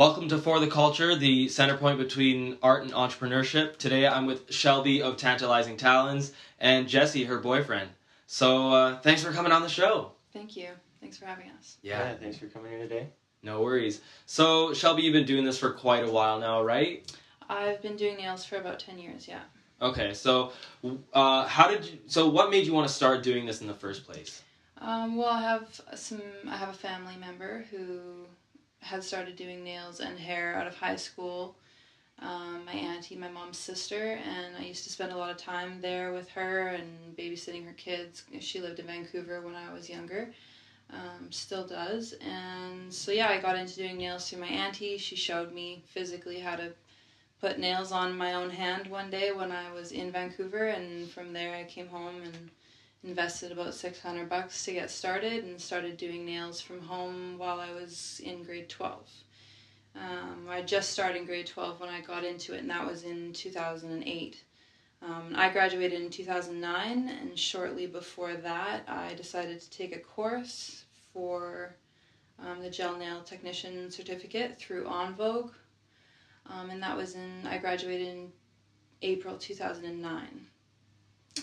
Welcome to For the Culture, the center point between art and entrepreneurship. Today I'm with Shelby of Tantalizing Talons and Jesse, her boyfriend. So thanks for coming on the show. Thank you. Thanks for having us. Yeah, thanks for coming here today. No worries. So Shelby, you've been doing this for quite a while now, right? I've been doing nails for about 10 years, yeah. Okay, so what made you want to start doing this in the first place? Well, I have a family member who had started doing nails and hair out of high school. My auntie, my mom's sister, and I used to spend a lot of time there with her and babysitting her kids. She lived in Vancouver when I was younger, still does. And so yeah, I got into doing nails through my auntie. She showed me physically how to put nails on my own hand one day when I was in Vancouver, and from there I came home and invested about $600 to get started and started doing nails from home while I was in grade 12. I just started in grade 12 when I got into it, and that was in 2008. I graduated in 2009, and shortly before that I decided to take a course for the gel nail technician certificate through En Vogue, and I graduated in April 2009.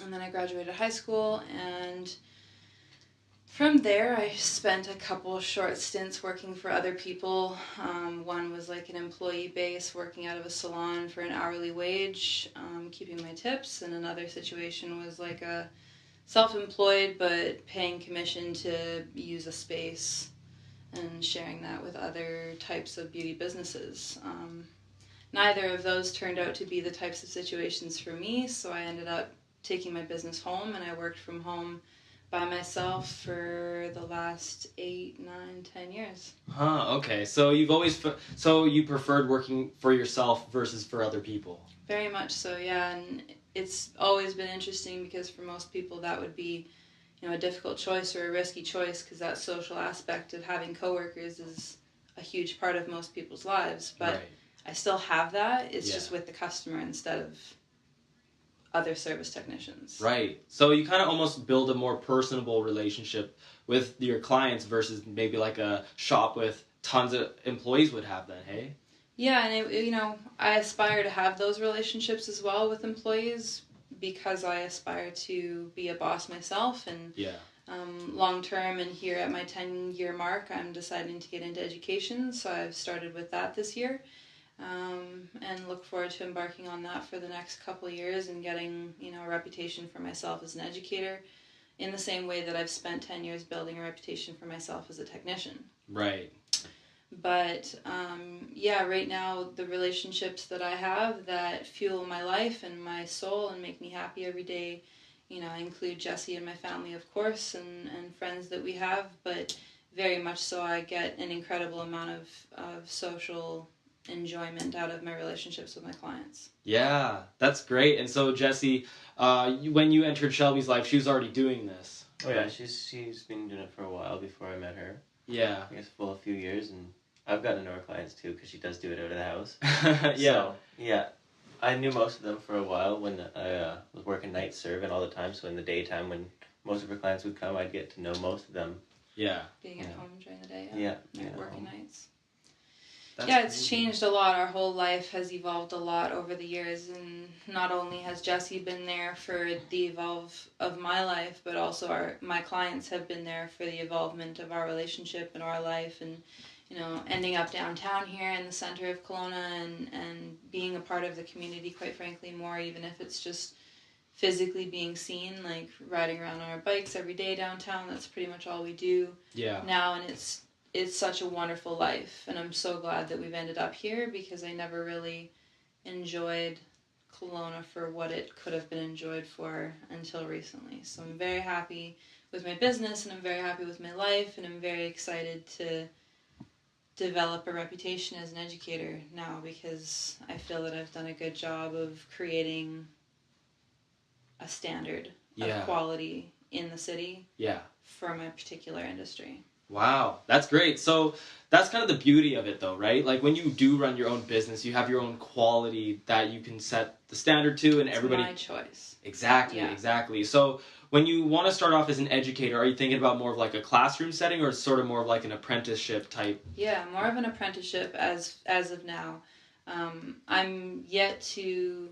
And then I graduated high school, and from there I spent a couple short stints working for other people. One was like an employee base, working out of a salon for an hourly wage, keeping my tips, and another situation was like a self-employed but paying commission to use a space and sharing that with other types of beauty businesses. Neither of those turned out to be the types of situations for me, so I ended up taking my business home, and I worked from home by myself for the last 8, 9, 10 years. Okay. So you preferred working for yourself versus for other people? Very much so, yeah. And it's always been interesting because for most people that would be, a difficult choice or a risky choice, because that social aspect of having coworkers is a huge part of most people's lives. But right. I still have that. It's just with the customer instead of other service technicians. Right. So you kind of almost build a more personable relationship with your clients versus maybe like a shop with tons of employees would have then, hey? Yeah, and I aspire to have those relationships as well with employees because I aspire to be a boss myself, and long term, and here at my 10-year mark, I'm deciding to get into education, so I've started with that this year. And look forward to embarking on that for the next couple of years and getting, a reputation for myself as an educator in the same way that I've spent 10 years building a reputation for myself as a technician. Right. But, right now the relationships that I have that fuel my life and my soul and make me happy every day, include Jesse and my family, of course, and friends that we have, but very much so I get an incredible amount of social enjoyment out of my relationships with my clients. Yeah, that's great. And so Jesse, when you entered Shelby's life, she was already doing this. Oh yeah, she's been doing it for a while before I met her. Yeah. I guess a few years, and I've gotten to know her clients too because she does do it out of the house. Yeah. So, I knew most of them for a while when I was working night serve and all the time. So in the daytime when most of her clients would come, I'd get to know most of them. Yeah. Being at home during the day. Yeah. Working nights. That's it's crazy. Changed a lot. Our whole life has evolved a lot over the years, and not only has Jesse been there for the evolve of my life, but also my clients have been there for the evolvement of our relationship and our life, and ending up downtown here in the center of Kelowna and being a part of the community, quite frankly, more, even if it's just physically being seen, like riding around on our bikes every day downtown. That's pretty much all we do now, and it's such a wonderful life, and I'm so glad that we've ended up here because I never really enjoyed Kelowna for what it could have been enjoyed for until recently. So I'm very happy with my business, and I'm very happy with my life, and I'm very excited to develop a reputation as an educator now because I feel that I've done a good job of creating a standard of quality in the city for my particular industry. Wow, that's great. So that's kind of the beauty of it, though, right? Like when you do run your own business, you have your own quality that you can set the standard to, and It's everybody. my choice. Exactly, Yeah. exactly. So when you want to start off as an educator, are you thinking about more of like a classroom setting, or sort of more of like an apprenticeship type? Yeah, more of an apprenticeship as of now. I'm yet to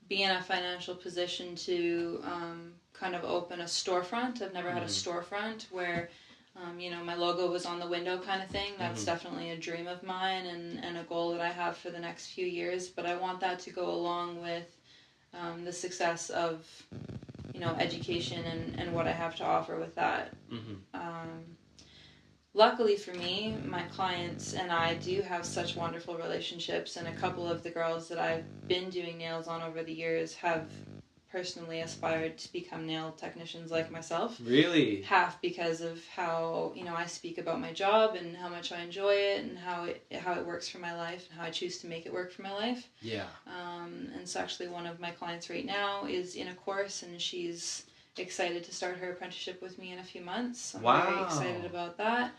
be in a financial position to kind of open a storefront. I've never had a storefront where, my logo was on the window kind of thing. That's definitely a dream of mine and a goal that I have for the next few years. But I want that to go along with the success of, education and what I have to offer with that. Luckily for me, my clients and I do have such wonderful relationships, and a couple of the girls that I've been doing nails on over the years have personally aspired to become nail technicians like myself. Really? Half because of how, I speak about my job and how much I enjoy it and how it works for my life and how I choose to make it work for my life. Yeah. And so actually one of my clients right now is in a course, and she's excited to start her apprenticeship with me in a few months. I'm very excited about that.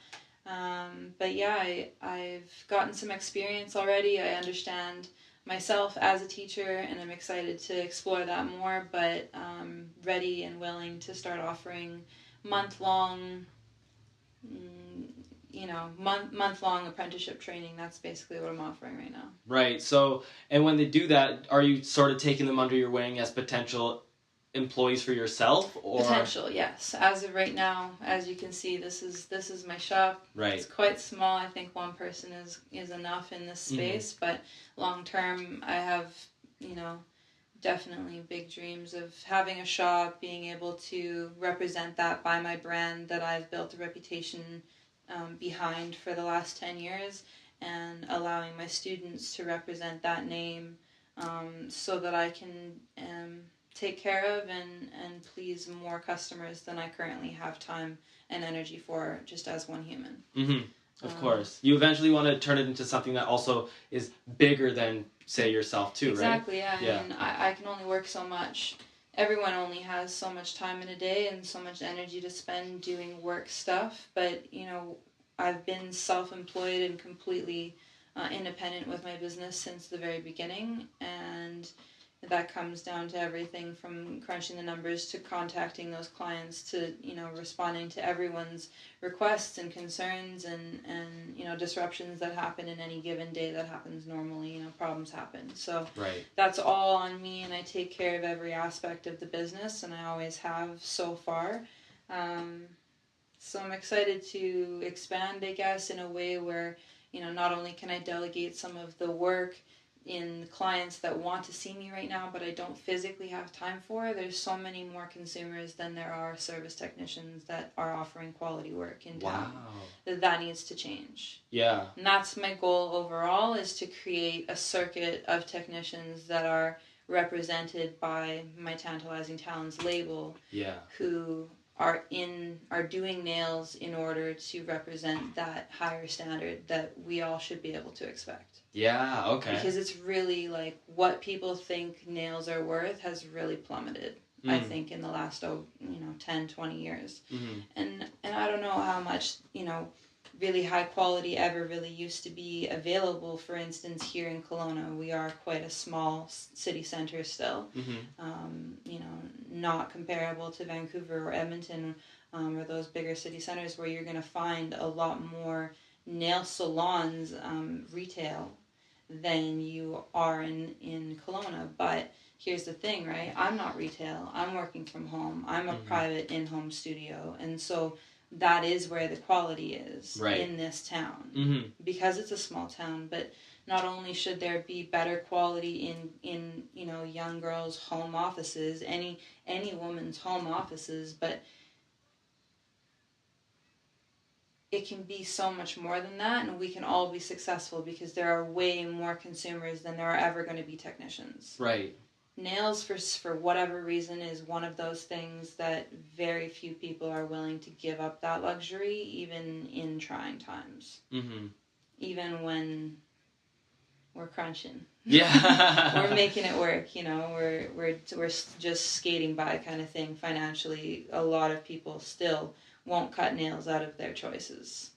But yeah, I've gotten some experience already. I understand myself as a teacher, and I'm excited to explore that more, but ready and willing to start offering month-long apprenticeship training. That's basically what I'm offering right now. Right. So, and when they do that, are you sort of taking them under your wing as potential employees for yourself, or potential? Yes. As of right now, as you can see, this is my shop. Right. It's quite small. I think one person is enough in this space, but long term, I have definitely big dreams of having a shop, being able to represent that by my brand that I've built a reputation behind for the last 10 years, and allowing my students to represent that name so that I can take care of and please more customers than I currently have time and energy for, just as one human. Of course. You eventually want to turn it into something that also is bigger than, say, yourself too, exactly, right? Exactly, yeah. I mean, I can only work so much. Everyone only has so much time in a day and so much energy to spend doing work stuff, but, I've been self-employed and completely independent with my business since the very beginning, and that comes down to everything from crunching the numbers to contacting those clients to, responding to everyone's requests and concerns and disruptions that happen in any given day that happens normally. Problems happen. So right. That's all on me, and I take care of every aspect of the business, and I always have so far. So I'm excited to expand, I guess, in a way where, not only can I delegate some of the work in clients that want to see me right now, but I don't physically have time for. There's so many more consumers than there are service technicians that are offering quality work in town. Wow. That needs to change. Yeah. And that's my goal overall, is to create a circuit of technicians that are represented by my Tantalizing Talons label. Yeah. Who are doing nails in order to represent that higher standard that we all should be able to expect. Yeah, okay. Because it's really like what people think nails are worth has really plummeted, I think, in the last 10, 20 years. And I don't know how much, really high quality ever really used to be available. For instance, here in Kelowna, we are quite a small city center still. Not comparable to Vancouver or Edmonton or those bigger city centers where you're going to find a lot more nail salons retail than you are in Kelowna. But here's the thing, right? I'm not retail. I'm working from home. I'm a private in-home studio. And so that is where the quality is in this town. Because it's a small town. But not only should there be better quality in young girls' home offices, any woman's home offices, but it can be so much more than that, and we can all be successful because there are way more consumers than there are ever going to be technicians. Right. Nails, for whatever reason, is one of those things that very few people are willing to give up that luxury, even in trying times. Even when we're crunching. Yeah. We're making it work, we're just skating by kind of thing financially. A lot of people still won't cut nails out of their choices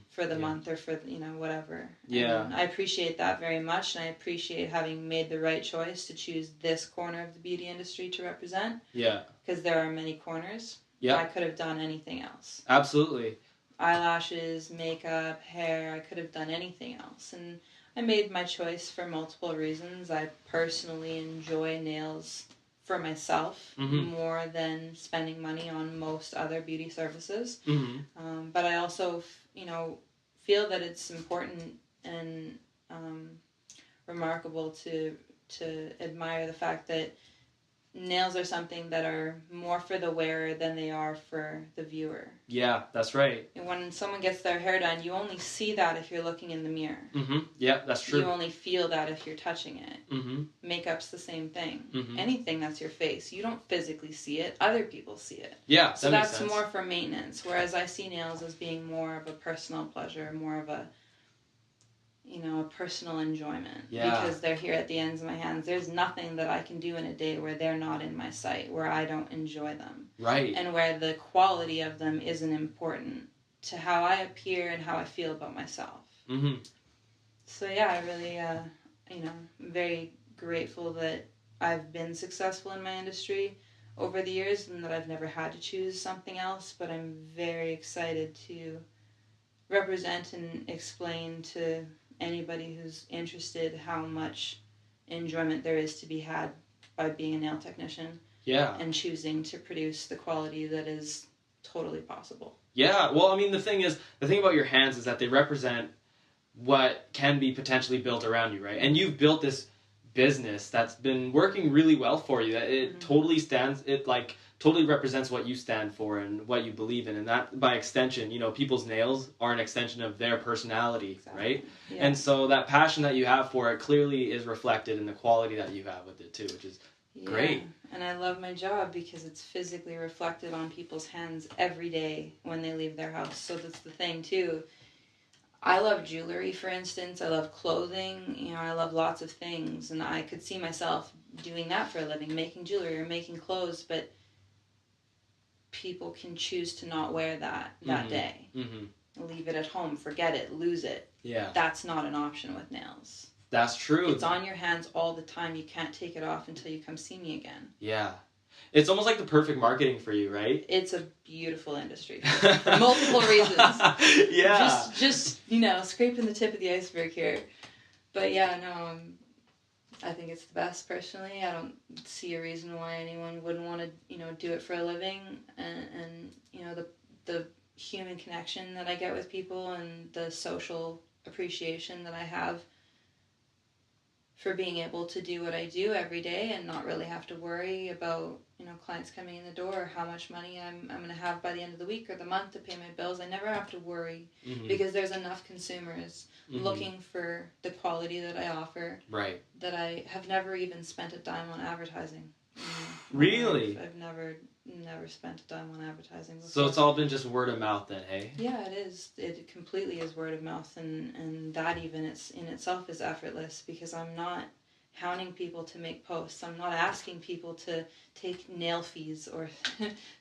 for the month or for, whatever. Yeah. And I appreciate that very much, and I appreciate having made the right choice to choose this corner of the beauty industry to represent. Yeah. Because there are many corners. Yeah. I could have done anything else. Absolutely. Eyelashes, makeup, hair, I could have done anything else. And I made my choice for multiple reasons. I personally enjoy nails for myself more than spending money on most other beauty services. But I also, feel that it's important and remarkable to admire the fact that nails are something that are more for the wearer than they are for the viewer. Yeah, that's right. And when someone gets their hair done, you only see that if you're looking in the mirror. Yeah, that's true. You only feel that if you're touching it. Makeup's the same thing. Anything that's your face, you don't physically see it. Other people see it. Yeah, so that makes that's sense. more for maintenance. Whereas I see nails as being more of a personal pleasure, more of a a personal enjoyment. Yeah. Because they're here at the ends of my hands. There's nothing that I can do in a day where they're not in my sight, where I don't enjoy them. Right. And where the quality of them isn't important to how I appear and how I feel about myself. So yeah, I really, I'm very grateful that I've been successful in my industry over the years and that I've never had to choose something else, but I'm very excited to represent and explain to anybody who's interested how much enjoyment there is to be had by being a nail technician. Yeah. And choosing to produce the quality that is totally possible. Yeah, well, I mean, the thing about your hands is that they represent what can be potentially built around you, right? And you've built this business that's been working really well for you. It totally totally represents what you stand for and what you believe in, and that by extension, people's nails are an extension of their personality, right? Yeah. And so that passion that you have for it clearly is reflected in the quality that you have with it too, which is great. And I love my job because it's physically reflected on people's hands every day when they leave their house. So that's the thing too. I love jewelry, for instance. I love clothing. I love lots of things, and I could see myself doing that for a living, making jewelry or making clothes, but people can choose to not wear that day. Leave it at home, forget it, lose it. Yeah. That's not an option with nails. That's true. It's on your hands all the time. You can't take it off until you come see me again. Yeah. It's almost like the perfect marketing for you, right? It's a beautiful industry for multiple reasons. Yeah. Just scraping the tip of the iceberg here. But yeah, no, I think it's the best personally. I don't see a reason why anyone wouldn't want to, do it for a living. And the human connection that I get with people and the social appreciation that I have for being able to do what I do every day and not really have to worry about, clients coming in the door or how much money I'm going to have by the end of the week or the month to pay my bills. I never have to worry because there's enough consumers looking for the quality that I offer. Right. That I have never even spent a dime on advertising. Really? I've never spent a dime on advertising before. So it's all been just word of mouth then, hey? Yeah, it is. It completely is word of mouth, and that even in itself is effortless because I'm not hounding people to make posts. I'm not asking people to take nail fees or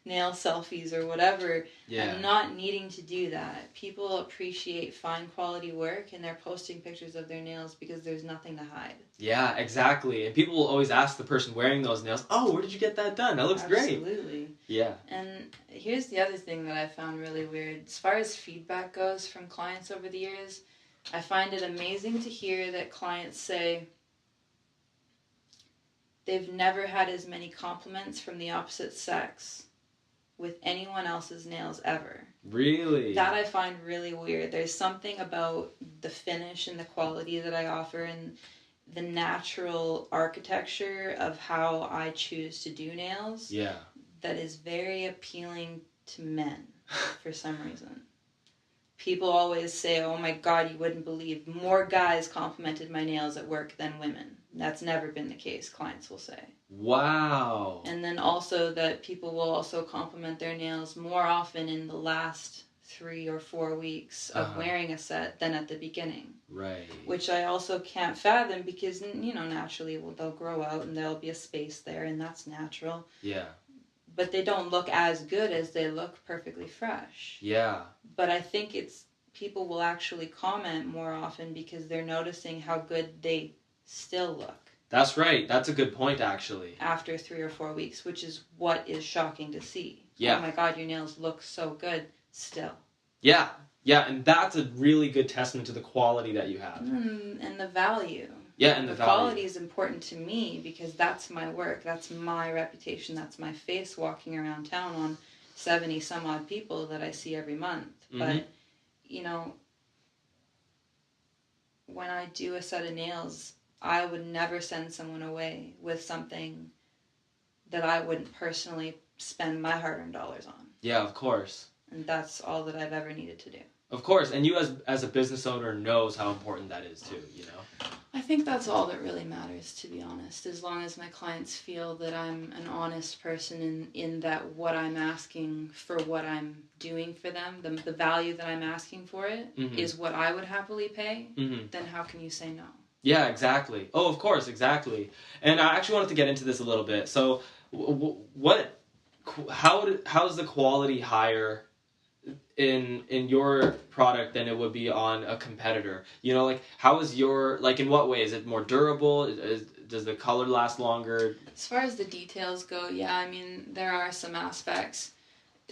nail selfies or whatever. Yeah. I'm not needing to do that. People appreciate fine quality work and they're posting pictures of their nails because there's nothing to hide. Yeah, exactly. And people will always ask the person wearing those nails, "Oh, where did you get that done? That looks great." Absolutely. Yeah. And here's the other thing that I found really weird. As far as feedback goes from clients over the years, I find it amazing to hear that clients say they've never had as many compliments from the opposite sex with anyone else's nails ever. Really? That I find really weird. There's something about the finish and the quality that I offer and the natural architecture of how I choose to do nails. Yeah. That is very appealing to men for some reason. People always say, "Oh my God, you wouldn't believe more guys complimented my nails at work than women." That's never been the case, clients will say. Wow. And then also that people will also compliment their nails more often in the last 3 or 4 weeks of wearing a set than at the beginning. Right. Which I also can't fathom because, naturally they'll grow out and there'll be a space there and that's natural. Yeah. but they don't look as good as they look perfectly fresh. Yeah. But I think people will actually comment more often because they're noticing how good they still look. That's right. That's a good point, actually. After 3 or 4 weeks, which is what is shocking to see. Yeah. Oh my God, your nails look so good still. Yeah. Yeah, and that's a really good testament to the quality that you have. And the value. Yeah, and the value. Quality is important to me because that's my work, that's my reputation, that's my face walking around town on 70 some odd people that I see every month. Mm-hmm. But, when I do a set of nails, I would never send someone away with something that I wouldn't personally spend my hard-earned dollars on. Yeah, of course. And that's all that I've ever needed to do. Of course, and you as a business owner knows how important that is too, I think that's all that really matters, to be honest. As long as my clients feel that I'm an honest person in that what I'm asking for what I'm doing for them, the value that I'm asking for it is what I would happily pay, then how can you say no? Yeah, exactly. Oh, of course, exactly. And I actually wanted to get into this a little bit. So, how's the quality higher in your product than it would be on a competitor? How is your, in what way? Is it more durable? Does the color last longer? As far as the details go, yeah, there are some aspects.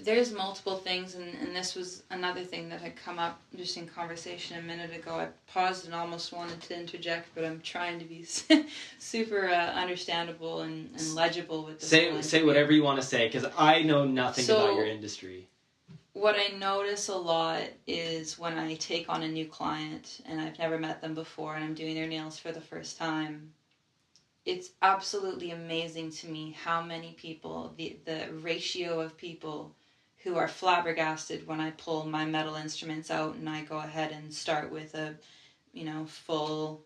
There's multiple things, and this was another thing that had come up just in conversation a minute ago. I paused and almost wanted to interject, but I'm trying to be super understandable and legible with this. Say whatever you want to say, because I know nothing about your industry. What I notice a lot is when I take on a new client and I've never met them before and I'm doing their nails for the first time, it's absolutely amazing to me how many people, the ratio of people who are flabbergasted when I pull my metal instruments out and I go ahead and start with a, full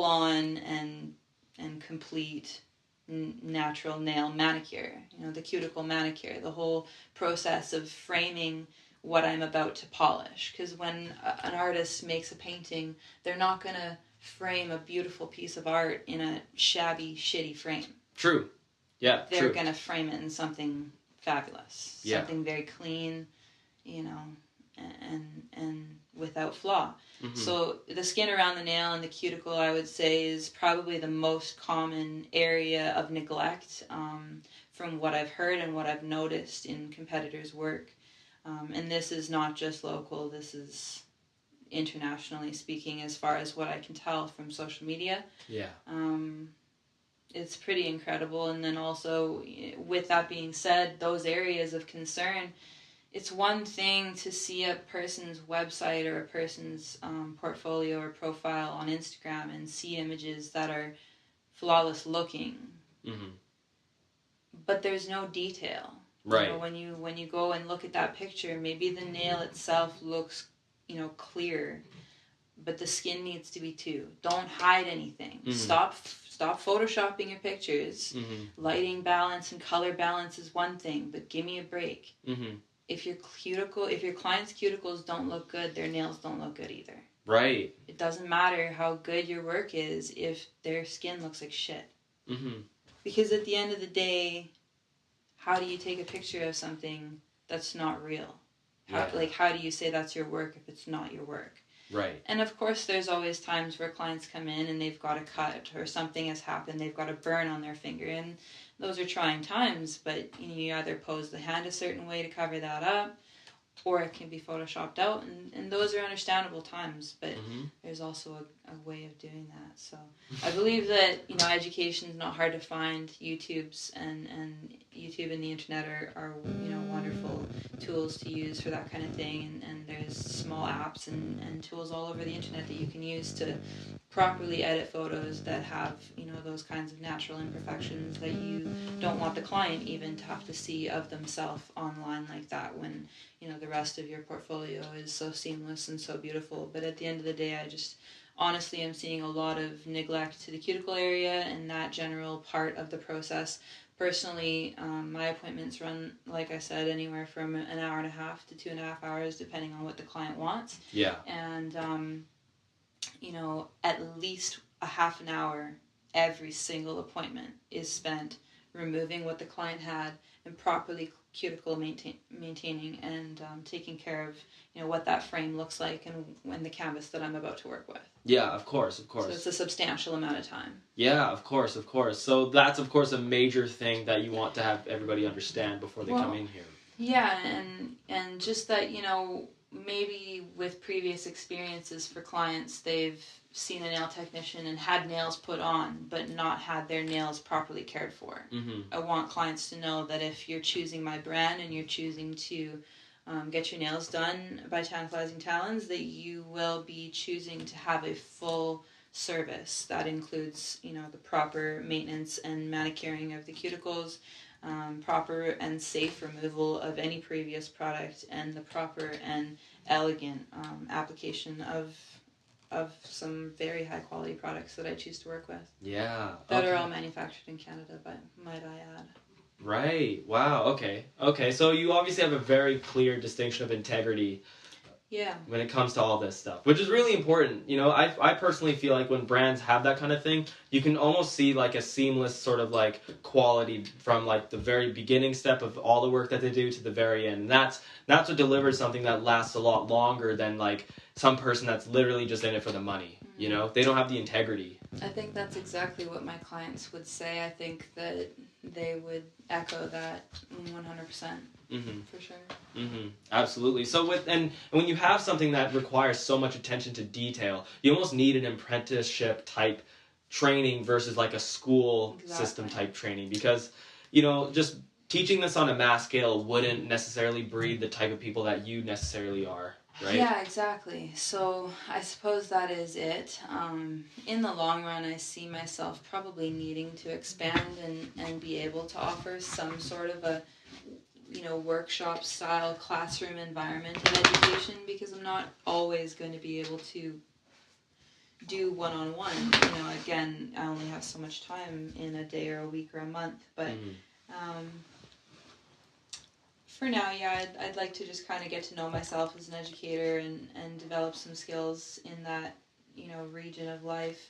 on and complete natural nail manicure, the cuticle manicure, the whole process of framing what I'm about to polish. Because when an artist makes a painting, they're not going to frame a beautiful piece of art in a shabby, shitty frame. True. Yeah, they're going to frame it in something fabulous. Yeah. Something very clean, and without flaw. Mm-hmm. So the skin around the nail and the cuticle, I would say, is probably the most common area of neglect from what I've heard and what I've noticed in competitors' work. And this is not just local, this is internationally speaking as far as what I can tell from social media. Yeah. It's pretty incredible. And then also, with that being said, those areas of concern, it's one thing to see a person's website or a person's portfolio or profile on Instagram and see images that are flawless looking. Mm-hmm. But there's no detail. Right. When you go and look at that picture, maybe the nail itself looks, clear, but the skin needs to be too. Don't hide anything. Mm-hmm. Stop photoshopping your pictures. Mm-hmm. Lighting balance and color balance is one thing, but give me a break. Mm-hmm. If your client's cuticles don't look good, their nails don't look good either. Right. It doesn't matter how good your work is if their skin looks like shit. Mm-hmm. Because at the end of the day, how do you take a picture of something that's not real? How do you say that's your work if it's not your work? Right. And of course, there's always times where clients come in and they've got a cut or something has happened. They've got a burn on their finger, and those are trying times. But you either pose the hand a certain way to cover that up, or it can be photoshopped out, and those are understandable times. But there's also a way of doing that. So I believe that education is not hard to find. YouTube and the internet are wonderful tools to use for that kind of thing, and there's small apps and tools all over the internet that you can use to properly edit photos that have those kinds of natural imperfections that you don't want the client even to have to see of themselves online like that when the rest of your portfolio is so seamless and so beautiful. But at the end of the day, I just honestly am seeing a lot of neglect to the cuticle area and that general part of the process. Personally, my appointments run, like I said, anywhere from an hour and a half to 2.5 hours, depending on what the client wants. Yeah. And, at least a half an hour every single appointment is spent removing what the client had and properly cuticle maintaining and taking care of, you know, what that frame looks like and the canvas that I'm about to work with. Yeah, of course. So it's a substantial amount of time. Yeah, of course. So that's, of course, a major thing that you want to have everybody understand before they come in here. Yeah, and just that, you know, maybe with previous experiences for clients, they've seen a nail technician and had nails put on, but not had their nails properly cared for. Mm-hmm. I want clients to know that if you're choosing my brand and you're choosing to get your nails done by Tantalizing Talons, that you will be choosing to have a full service. That includes, you know, the proper maintenance and manicuring of the cuticles, proper and safe removal of any previous product, and the proper and elegant application of some very high quality products that I choose to work with. Yeah. That are all manufactured in Canada, but might I add. Right. Wow. Okay. So you obviously have a very clear distinction of integrity. Yeah. When it comes to all this stuff, which is really important. You know, I personally feel like when brands have that kind of thing, you can almost see like a seamless sort of like quality from like the very beginning step of all the work that they do to the very end. And that's what delivers something that lasts a lot longer than like some person that's literally just in it for the money. Mm-hmm. You know, they don't have the integrity. I think that's exactly what my clients would say. I think that they would echo that 100%. Mm-hmm. For sure. Mm-hmm. Absolutely. So when you have something that requires so much attention to detail, you almost need an apprenticeship type training versus like a school system type training, because, you know, just teaching this on a mass scale wouldn't necessarily breed the type of people that you necessarily are. Right? Yeah, exactly. So I suppose that is it. In the long run, I see myself probably needing to expand and be able to offer some sort of a, you know, workshop style classroom environment of education, because I'm not always going to be able to do one-on-one. You know, again, I only have so much time in a day or a week or a month, but for now, yeah, I'd like to just kind of get to know myself as an educator and develop some skills in that, you know, region of life,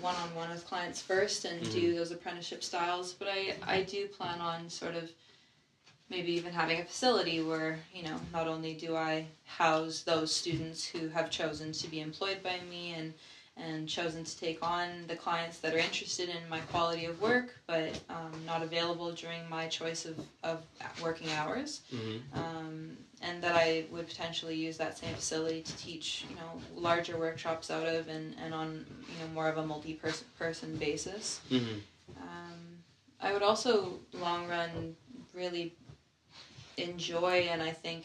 one-on-one with clients first, and do those apprenticeship styles. But I do plan on sort of maybe even having a facility where, you know, not only do I house those students who have chosen to be employed by me and chosen to take on the clients that are interested in my quality of work, but not available during my choice of working hours. And that I would potentially use that same facility to teach, you know, larger workshops out of and on, you know, more of a multi-person basis. I would also, long run, really enjoy, and I think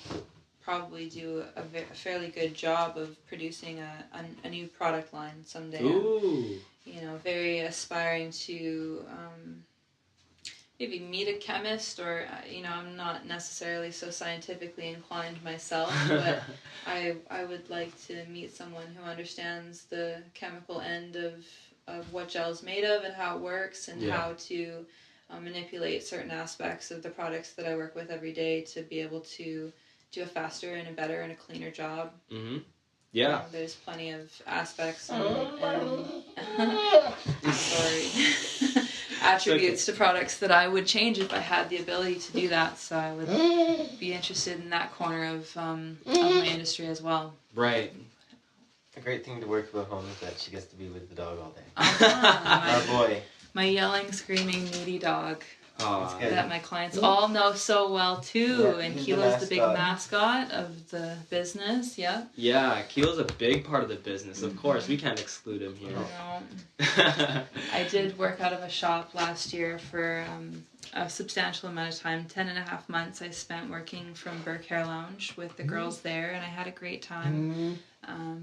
probably do a fairly good job of producing a new product line someday. Ooh. You know, very aspiring to maybe meet a chemist, or, you know, I'm not necessarily so scientifically inclined myself, but I would like to meet someone who understands the chemical end of what gel's made of and how it works, and how to manipulate certain aspects of the products that I work with every day to be able to do a faster and a better and a cleaner job. Yeah. There's plenty of aspects and attributes to products that I would change if I had the ability to do that. So I would be interested in that corner of my industry as well. Right. A great thing to work about home is that she gets to be with the dog all day. Our boy. My yelling, screaming, needy dog. Aww. That my clients all know so well too. Yeah, and he's Kilo's the big mascot of the business. Yeah. Yeah, Kilo's a big part of the business. Of course, we can't exclude him here. No. I did work out of a shop last year for a substantial amount of time. 10.5 months I spent working from Burke Hair Lounge with the girls there, and I had a great time.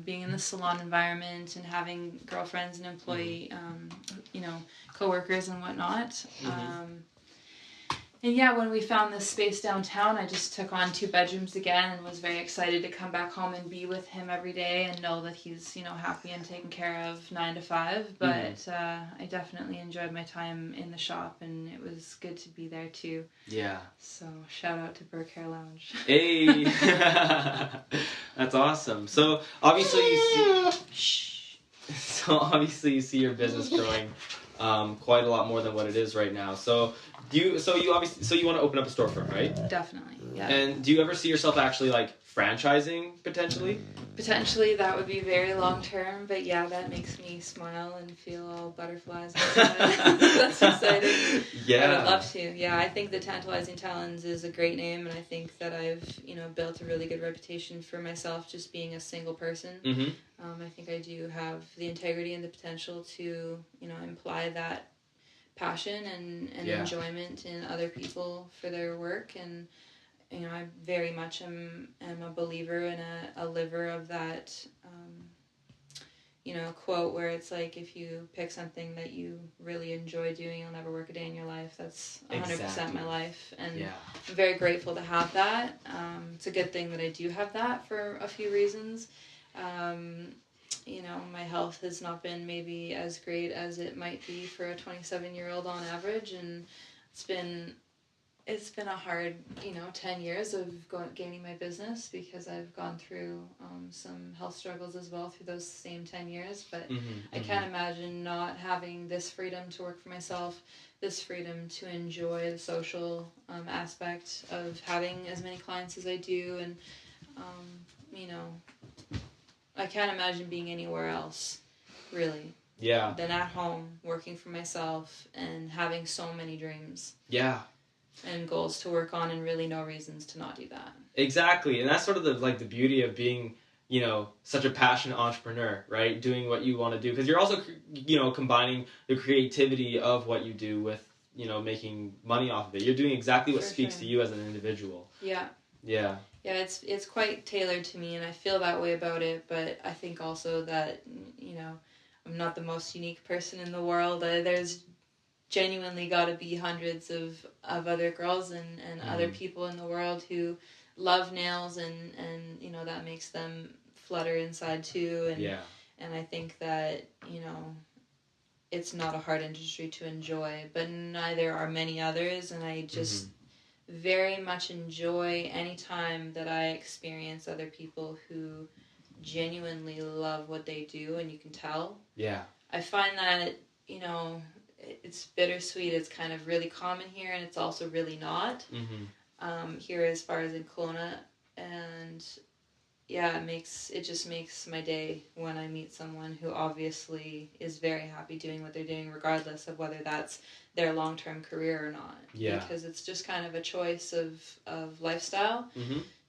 Being in the salon environment and having girlfriends and employee, you know, coworkers and whatnot. And yeah, when we found this space downtown, I just took on 2 bedrooms again and was very excited to come back home and be with him every day and know that he's, you know, happy and taken care of 9 to 5. But I definitely enjoyed my time in the shop, and it was good to be there too. Yeah. So shout out to Burke Hair Lounge. Hey, that's awesome. So obviously you see your business growing quite a lot more than what it is right now. So you want to open up a storefront, right? Definitely, yeah. And do you ever see yourself actually like franchising potentially? Potentially, that would be very long term, but yeah, that makes me smile and feel all butterflies inside. That's exciting. Yeah. I would love to. Yeah, I think the Tantalizing Talons is a great name, and I think that I've, built a really good reputation for myself just being a single person. Mm-hmm. I think I do have the integrity and the potential to, imply that passion and enjoyment in other people for their work, and I very much am a believer and a liver of that, quote where it's like, if you pick something that you really enjoy doing, you'll never work a day in your life. That's 100% my life. And I'm very grateful to have that. It's a good thing that I do have that for a few reasons. My health has not been maybe as great as it might be for a 27-year-old on average, and it's been a hard, 10 years of gaining my business, because I've gone through some health struggles as well through those same 10 years. But I can't imagine not having this freedom to work for myself, this freedom to enjoy the social aspect of having as many clients as I do. And, I can't imagine being anywhere else, really. Yeah. Than at home, working for myself and having so many dreams. Yeah. And goals to work on, and really no reasons to not do that. Exactly. And that's sort of the beauty of being, such a passionate entrepreneur, right? Doing what you want to do. Because you're also, combining the creativity of what you do with, making money off of it. You're doing exactly what speaks to you as an individual. Yeah. Yeah. Yeah, it's quite tailored to me, and I feel that way about it. But I think also that, I'm not the most unique person in the world. There's genuinely got to be hundreds of other girls and other people in the world who love nails, and that makes them flutter inside too. And I think that, it's not a hard industry to enjoy, but neither are many others. And I just very much enjoy any time that I experience other people who genuinely love what they do, and you can tell. Yeah. I find that, it's bittersweet. It's kind of really common here, and it's also really not. Here as far as in Kelowna. And yeah, it just makes my day when I meet someone who obviously is very happy doing what they're doing, regardless of whether that's their long-term career or not. Yeah. Because it's just kind of a choice of lifestyle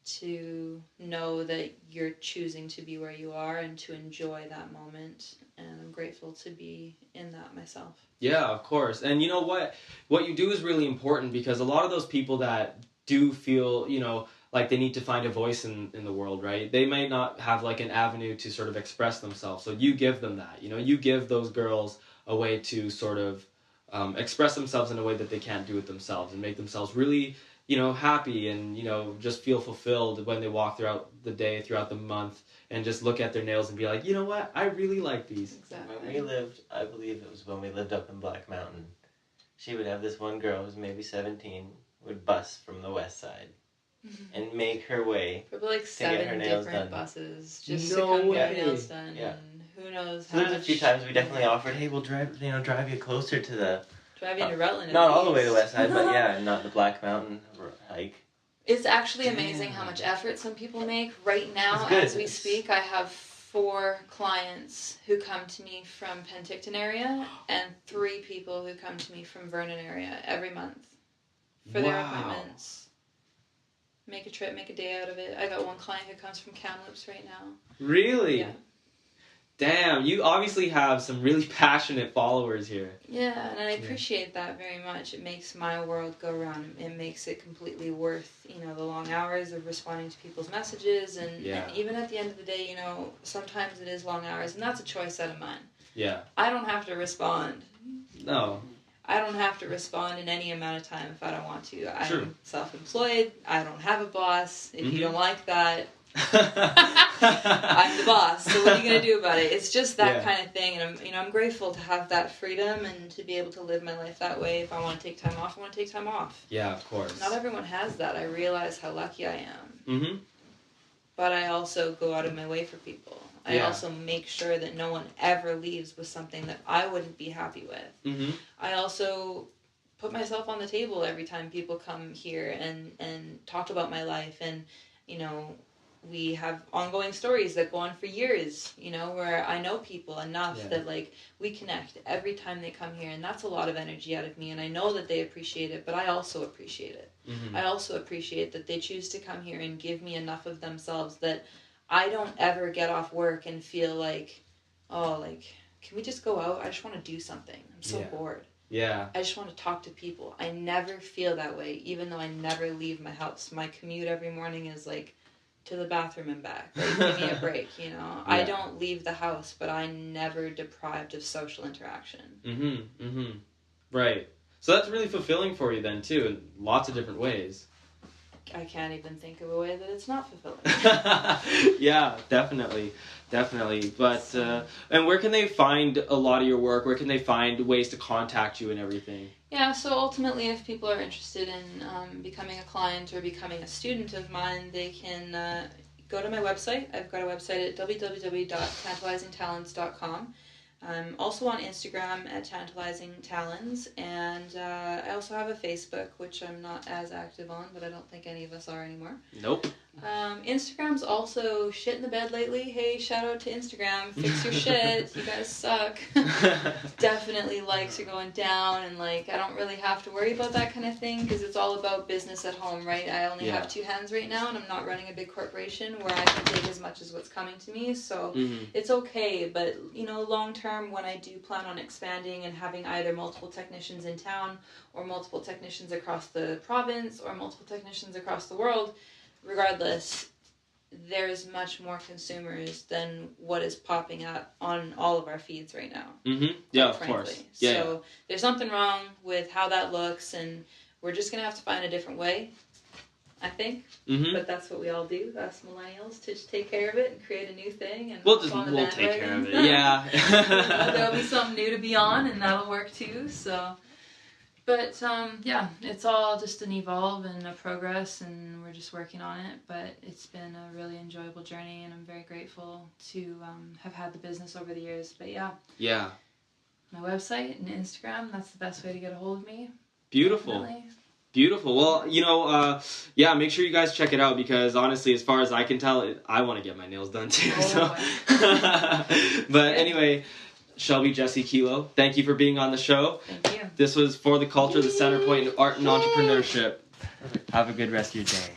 to know that you're choosing to be where you are and to enjoy that moment. And I'm grateful to be in that myself. Yeah, of course. And you know what you do is really important, because a lot of those people that do feel, like they need to find a voice in the world, right? They might not have like an avenue to sort of express themselves. So you give them that, you give those girls a way to sort of express themselves in a way that they can't do it themselves, and make themselves really, happy, and, just feel fulfilled when they walk throughout the day, throughout the month, and just look at their nails and be like, you know what? I really like these. Exactly. When we lived, I believe it was when we lived up in Black Mountain, she would have this one girl who's maybe 17, would bus from the west side and make her way probably like to get her 7 nails different done. buses just No to come way. get her nails done. Yeah. And who knows So how there's a much... few times we definitely offered, hey, we'll drive you closer to the... Drive you to Rutland. Not all the way to the west side, but yeah, not the Black Mountain hike. It's actually amazing how much effort some people make. Right now, It's good. as we speak, I have 4 clients who come to me from Penticton area, and 3 people who come to me from Vernon area every month for their appointments. Make a trip, make a day out of it. I got one client who comes from Kamloops right now. Really? Yeah. Damn, you obviously have some really passionate followers here. Yeah, and I appreciate that very much. It makes my world go round. It makes it completely worth, the long hours of responding to people's messages. And even at the end of the day, sometimes it is long hours, and that's a choice out of mine. Yeah. I don't have to respond. No. I don't have to respond in any amount of time if I don't want to. True. I'm self-employed. I don't have a boss. If you don't like that, I'm the boss, so what are you going to do about it? It's just that kind of thing, and I'm grateful to have that freedom and to be able to live my life that way. If I want to take time off, I want to take time off. Yeah, of course. Not everyone has that. I realize how lucky I am. But I also go out of my way for people. I also make sure that no one ever leaves with something that I wouldn't be happy with. Mm-hmm. I also put myself on the table every time people come here and talk about my life. And, you know, we have ongoing stories that go on for years, you know, where I know people enough that, like, we connect every time they come here. And that's a lot of energy out of me. And I know that they appreciate it, but I also appreciate it. Mm-hmm. I also appreciate that they choose to come here and give me enough of themselves that I don't ever get off work and feel like, oh, like, can we just go out? I just want to do something. I'm so bored. Yeah. I just want to talk to people. I never feel that way, even though I never leave my house. My commute every morning is, like, to the bathroom and back. Like, give me a break, you know? Yeah. I don't leave the house, but I'm never deprived of social interaction. Mm-hmm. Mm-hmm. Right. So that's really fulfilling for you then, too, in lots of different ways. I can't even think of a way that it's not fulfilling. Yeah, definitely. But, and where can they find a lot of your work? Where can they find ways to contact you and everything? Yeah, so ultimately, if people are interested in becoming a client or becoming a student of mine, they can go to my website. I've got a website at www.tantalizingtalons.com. I'm also on Instagram at Tantalizing Talons, and I also have a Facebook, which I'm not as active on, but I don't think any of us are anymore. Nope. Instagram's also shit in the bed lately. Hey, shout out to Instagram. Fix your shit. You guys suck. Definitely likes are going down, and, like, I don't really have to worry about that kind of thing because it's all about business at home, right? I only have two hands right now, and I'm not running a big corporation where I can take as much as what's coming to me, so it's okay. But, you know, long term, when I do plan on expanding and having either multiple technicians in town or multiple technicians across the province or multiple technicians across the world, regardless, there's much more consumers than what is popping up on all of our feeds right now. Mm-hmm. Yeah, of course. Yeah, so there's something wrong with how that looks, and we're just going to have to find a different way, I think. Mm-hmm. But that's what we all do, us millennials, to just take care of it and create a new thing. And we'll take care of it. Yeah. There'll be something new to be on, and that'll work too. So. But, yeah, it's all just an evolve and a progress, and we're just working on it. But it's been a really enjoyable journey, and I'm very grateful to have had the business over the years. But, yeah. Yeah. My website and Instagram, that's the best way to get a hold of me. Beautiful. Definitely. Beautiful. Well, you know, yeah, make sure you guys check it out because, honestly, as far as I can tell, I want to get my nails done, too. But, anyway... Shelby Jessie Kilo, thank you for being on the show. Thank you. This was For the Culture, the center point in art and entrepreneurship. Have a good rest of your day.